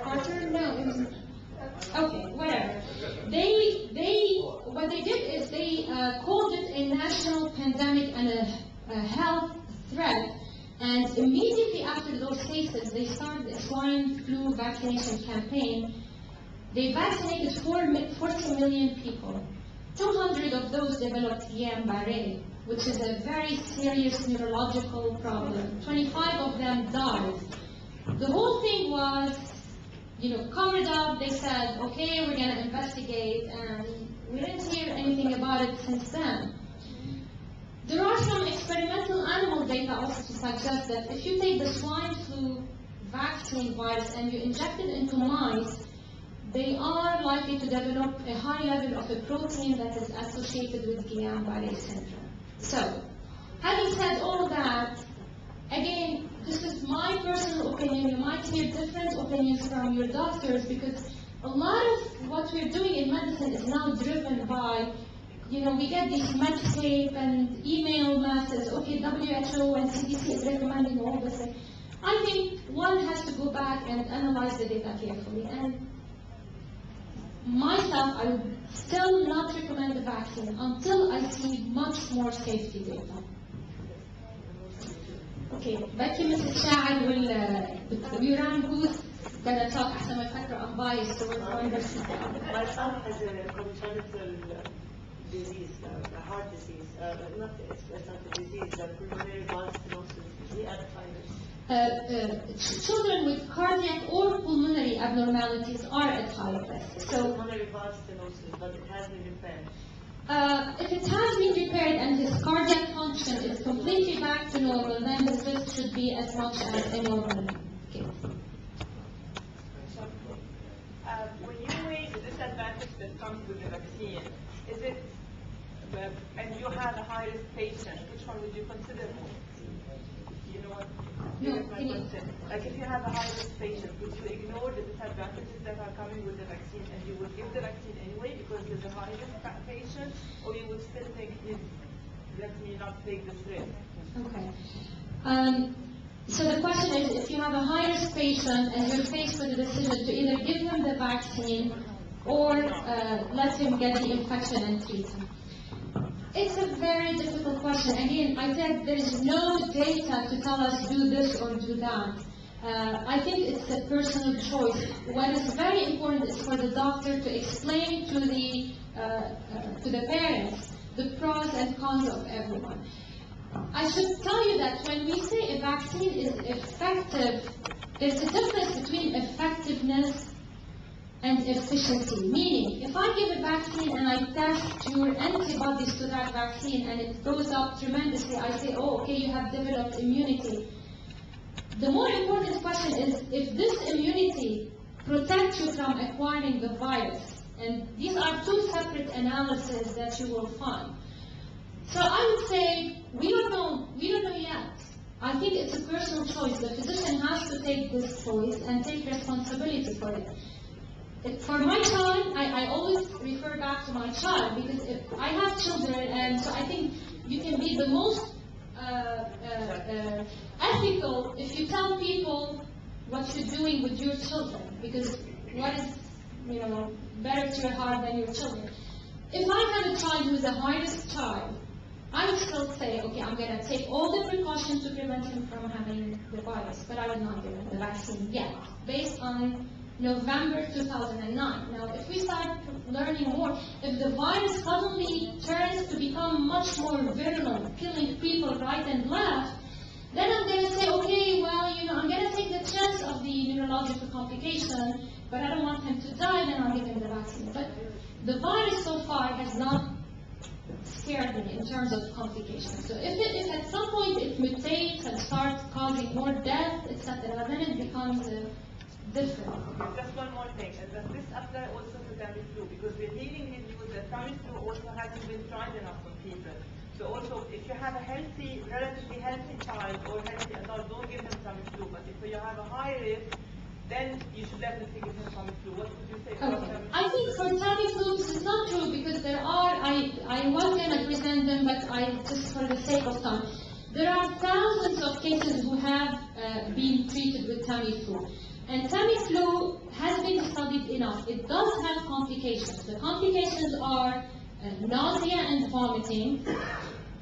Carter? No, it was, okay, whatever. What they did is they called it a national pandemic and a health threat. And immediately after those cases, they started a swine flu vaccination campaign. They vaccinated 40 million people. 200 of those developed Guillain-Barré, which is a very serious neurological problem. 25 of them died. The whole thing was, covered up. They said, okay, we're going to investigate, and we didn't hear anything about it since then. There are some experimental animal data also to suggest that if you take the swine flu vaccine virus and you inject it into mice, they are likely to develop a high level of a protein that is associated with Guillain-Barré syndrome. So, having said all that, again, this is my personal opinion. You might hear different opinions from your doctors because a lot of what we're doing in medicine is now driven by, we get these Medscape and email masses, okay, WHO and CDC is recommending all this. I think one has to go back and analyze the data carefully. And myself, I would still not recommend the vaccine until I see much more safety data. Okay, Becky, Mrs. Shahid will run who's gonna talk after my factor. I'm biased, so we're going to sit down. My son has a congenital disease, a heart disease, it's not a disease, pulmonary valve stenosis. He had children with cardiac or pulmonary abnormalities are at high risk. So, pulmonary valve stenosis, but it has been repaired. If it has been repaired and his cardiac function is completely back to normal, then his risk should be as much as a normal case. When you weigh the disadvantage that comes with the vaccine, is it, and you have a high-risk patient, which one would you consider more? You know what? No, my question. Like if you have a high-risk patient, would you ignore the disadvantages that are coming with the vaccine and you would give the vaccine anyway because there's a high-risk patient, or you would still think, let me not take this risk? Okay. So the question is, if you have a high-risk patient and you're faced with the decision to either give him the vaccine or let him get the infection and treat him. It's a very difficult question. Again, I said there is no data to tell us do this or do that. I think it's a personal choice. What is very important is for the doctor to explain to the parents the pros and cons of everyone. I should tell you that when we say a vaccine is effective, there's a difference between effectiveness and efficiency. Meaning, if I give a vaccine and I test your antibodies to that vaccine and it goes up tremendously, I say, oh, okay, you have developed immunity. The more important question is if this immunity protects you from acquiring the virus. And these are two separate analyses that you will find. So I would say, we don't know yet. I think it's a personal choice. The physician has to take this choice and take responsibility for it. For my child, I always refer back to my child because if I have children, and so I think you can be the most ethical if you tell people what you're doing with your children, because what is better to your heart than your children. If I have a child who is a high-risk child, I would still say, okay, I'm going to take all the precautions to prevent him from having the virus, but I would not give him the vaccine yet, based on November 2009. Now, if we start learning more, if the virus suddenly turns to become much more virulent, killing people right and left, then I'm going to say, okay, well, I'm going to take the chance of the neurological complication, but I don't want him to die, then I'll give him the vaccine. But the virus so far has not scared me in terms of complications. So if at some point it mutates and starts causing more death, etc., then it becomes different. Just one more thing, and does this apply also to Tamiflu? Because we're hearing in news that Tamiflu also hasn't been tried enough on people. So also, if you have a healthy, relatively healthy child or healthy adult, don't give them Tamiflu. But if you have a high risk, then you should definitely give them Tamiflu. What would you say about Tamiflu? I think for Tamiflu, this is not true because there are, I was going to present them, but just for the sake of time, there are thousands of cases who have been treated with Tamiflu. And Tamiflu enough. It does have complications. The complications are nausea and vomiting.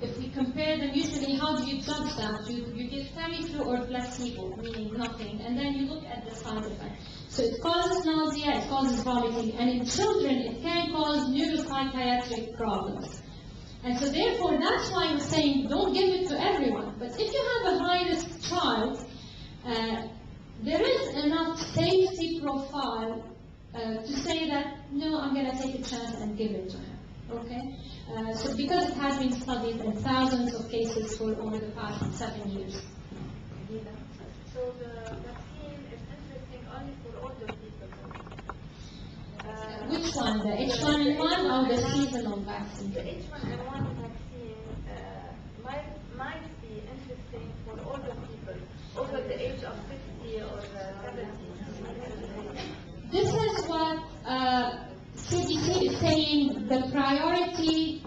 If we compare them, usually how do you judge that? You give Tamiflu or placebo, meaning nothing, and then you look at the side effect. So it causes nausea, it causes vomiting, and in children it can cause neuropsychiatric problems. And so therefore, that's why I'm saying don't give it to everyone. But if you have a high-risk child, there is enough safety profile to say that, no, I'm going to take a chance and give it to him. Okay? So because it has been studied in thousands of cases for over the past 7 years. So the vaccine is interesting only for older people. Which one? The H1N1 or the seasonal vaccine? The H1N1 vaccine might be interesting for older people, over the age of 60 or 70. This is what CDC is saying, the priority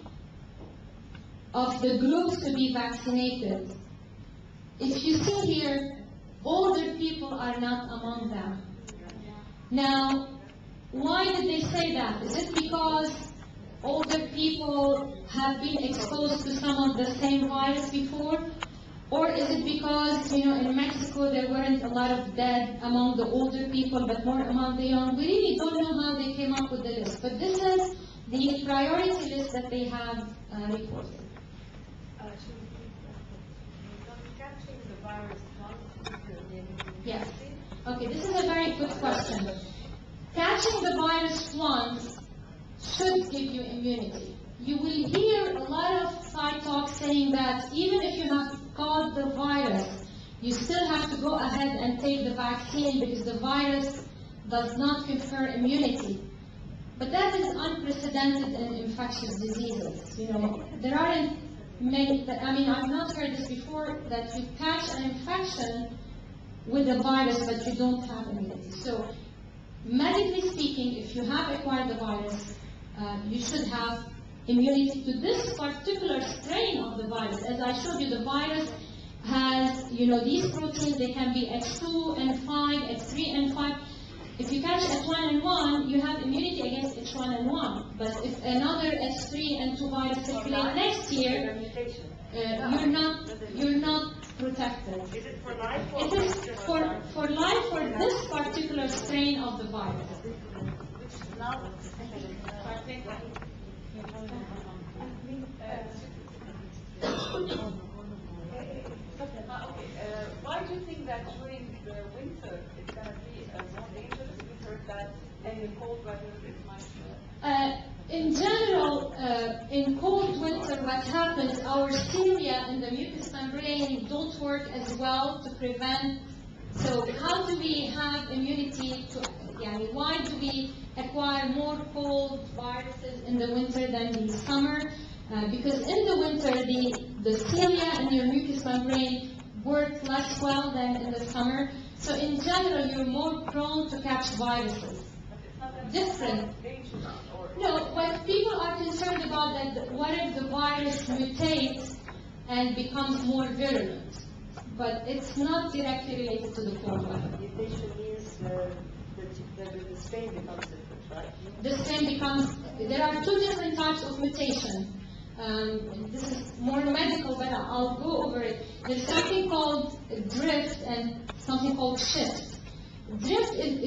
of the groups to be vaccinated. If you see here, older people are not among them. Now, why did they say that? Is it because older people have been exposed to some of the same virus before? Or is it because, in Mexico there weren't a lot of dead among the older people, but more among the young? We really don't know how they came up with the list. But this is the priority list that they have reported. Catching the virus Yes. Okay, this is a very good question. Catching the virus once should give you immunity. You will hear a lot of side talk saying that even if you have caught the virus, you still have to go ahead and take the vaccine because the virus does not confer immunity. But that is unprecedented in infectious diseases. There aren't many, I've not heard this before, that you catch an infection with a virus but you don't have immunity. So, medically speaking, if you have acquired the virus, you should have immunity to this particular strain of the virus. As I showed you, the virus has, these proteins, they can be H2N5, H3N5. If you catch H1N1, you have immunity against H1N1. But if another H3N2 virus circulates next year, you're not protected. Is it for life or It is for life for this particular strain of the virus. which now? I think. Why do you think that during the winter it's going to be more dangerous? We heard that in the cold weather it might. In general, in cold winter, what happens, our cilia in the mucous membrane don't work as well to prevent. So how do we have immunity to, why do we acquire more cold viruses in the winter than in the summer? Because in the winter, the cilia in your mucous membrane work less well than in the summer. So in general, you're more prone to catch viruses. Different. No, what people are concerned about that what if the virus mutates and becomes more virulent? But it's not directly related to the cold weather. Mutation means the strain becomes different, right? The strain becomes, there are two different types of mutation. This is more medical, but I'll go over it. There's something called drift and something called shift. Drift is